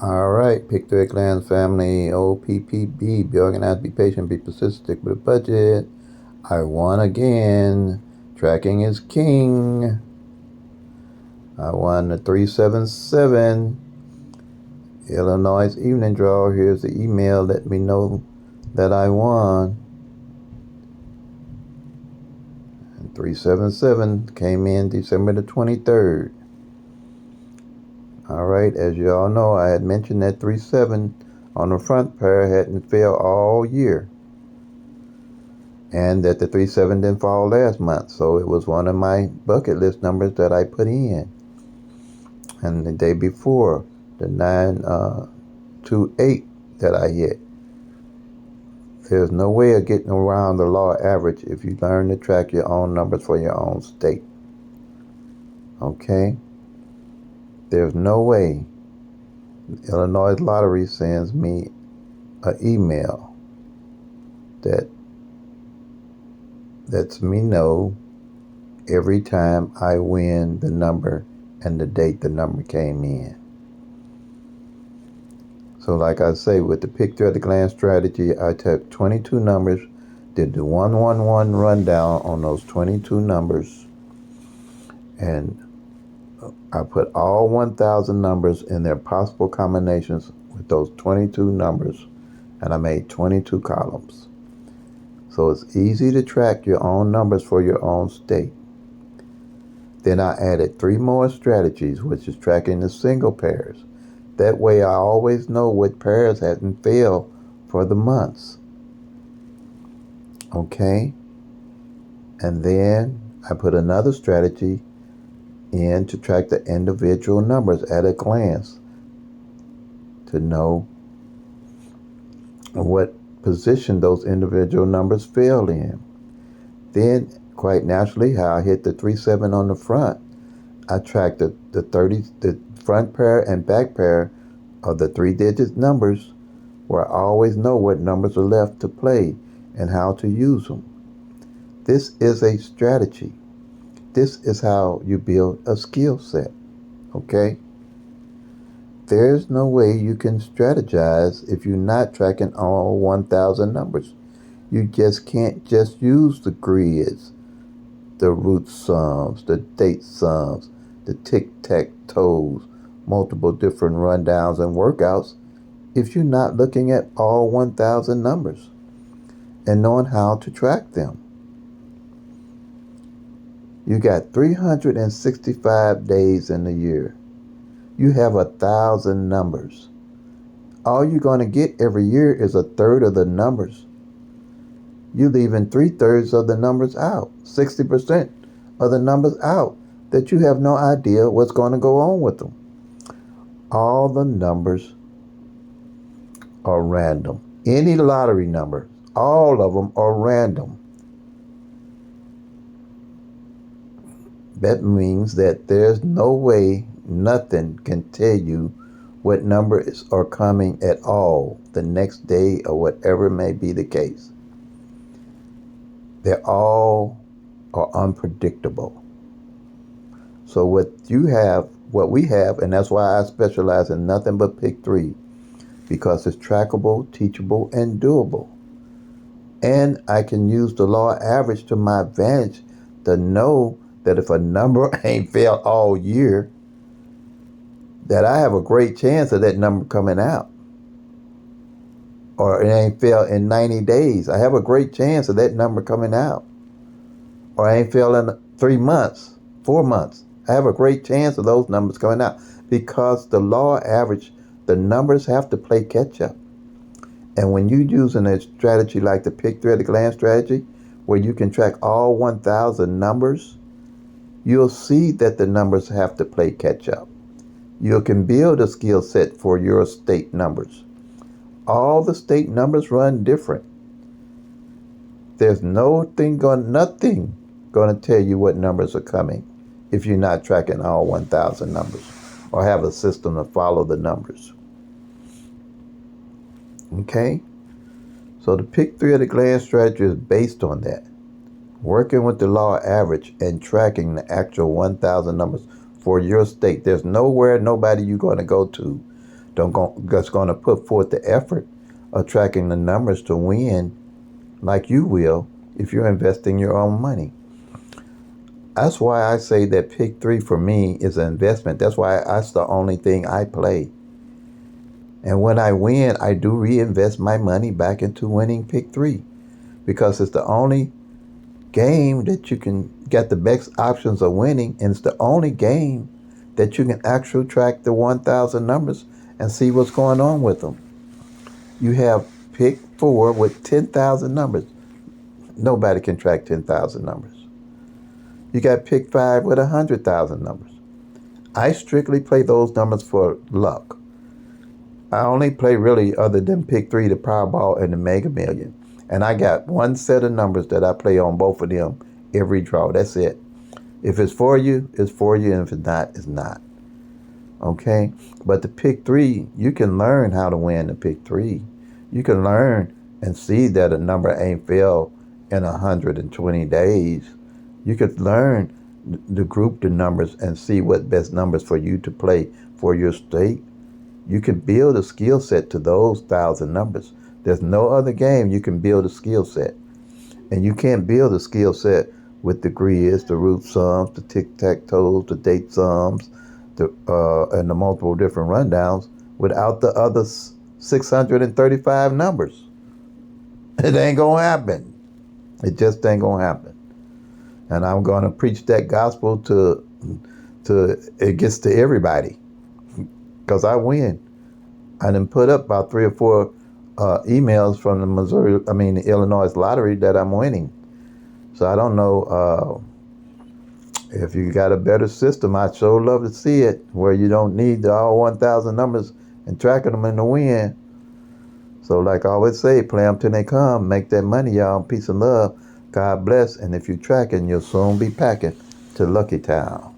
All right, pick the Glance family, OPPB. Be organized, be patient, be persistent, stick with a budget. I won again. Tracking is king. I won the 377 Illinois evening draw. Here's the email. Let me know that I won. And 377 came in December the 23rd. All right, as you all know, I had mentioned that 37 on the front pair hadn't failed all year. And that the 37 didn't fall last month. So it was one of my bucket list numbers that I put in. And the day before, the 928 that I hit. There's no way of getting around the law of average if you learn to track your own numbers for your own state. Okay? There's no way. Illinois Lottery sends me an email that lets me know every time I win the number and the date the number came in. So like I say, with the picture at the glance strategy, I took 22 numbers, did the 111 rundown on those 22 numbers, and I put all 1,000 numbers in their possible combinations with those 22 numbers, and I made 22 columns. So it's easy to track your own numbers for your own state. Then I added 3 more strategies, which is tracking the single pairs. That way I always know what pairs hadn't failed for the months. Okay? And then I put another strategy in to track the individual numbers at a glance to know what position those individual numbers fell in. Then, quite naturally, how I hit the 37 on the front, I tracked the front pair and back pair of the 3-digit numbers, where I always know what numbers are left to play and how to use them. This is a strategy. This is how you build a skill set. Okay? There's no way you can strategize if you're not tracking all 1,000 numbers. You just can't just use the grids, the root sums, the date sums, the tic-tac-toes, multiple different rundowns and workouts if you're not looking at all 1,000 numbers and knowing how to track them. You got 365 days in the year. You have 1,000 numbers. All you're going to get every year is a third of the numbers. You're leaving 3/3 of the numbers out, 60% of the numbers out that you have no idea what's going to go on with them. All the numbers are random. Any lottery number, all of them are random. That means that there's no way nothing can tell you what numbers are coming at all the next day or whatever may be the case. They all are unpredictable. So what we have, and that's why I specialize in nothing but pick 3, because it's trackable, teachable, and doable. And I can use the law of average to my advantage to know that if a number ain't failed all year, that I have a great chance of that number coming out. Or it ain't failed in 90 days. I have a great chance of that number coming out. Or I ain't failed in 3 months, 4 months. I have a great chance of those numbers coming out. Because the law of average, the numbers have to play catch up. And when you're using a strategy like the pick 3 at a glance strategy, where you can track all 1,000 numbers, you'll see that the numbers have to play catch up. You can build a skill set for your state numbers. All the state numbers run different. There's nothing going to tell you what numbers are coming if you're not tracking all 1,000 numbers or have a system to follow the numbers. Okay? So the pick 3 at a glance strategy is based on that. Working with the law of average and tracking the actual 1,000 numbers for your state. There's nobody you're going to go to that's going to put forth the effort of tracking the numbers to win like you will if you're investing your own money. That's why I say that pick three for me is an investment. That's why that's the only thing I play. And when I win, I do reinvest my money back into winning pick three because it's the only game that you can get the best options of winning, and it's the only game that you can actually track the 1,000 numbers and see what's going on with them. You have pick four with 10,000 numbers. Nobody can track 10,000 numbers. You got pick five with 100,000 numbers. I strictly play those numbers for luck. I only play really other than pick three, the Powerball, and the Mega Million. And I got one set of numbers that I play on both of them every draw. That's it. If it's for you, it's for you. And if it's not, it's not. Okay? But the pick three, you can learn how to win the pick three. You can learn and see that a number ain't failed in 120 days. You could learn to group the numbers and see what best numbers for you to play for your state. You can build a skill set to those 1,000 numbers. There's no other game you can build a skill set. And you can't build a skill set with the grids, the root sums, the tic-tac-toes, the date sums, and the multiple different rundowns without the other 635 numbers. It ain't going to happen. It just ain't going to happen. And I'm going to preach that gospel to it gets to everybody. Because I win. I done put up about 3 or 4 emails from the Illinois lottery that I'm winning. So I don't know if you got a better system. I'd sure love to see it where you don't need all 1,000 numbers and tracking them in the win. So like I always say, play them till they come. Make that money, y'all. Peace and love. God bless. And if you're tracking, you'll soon be packing to Lucky Town.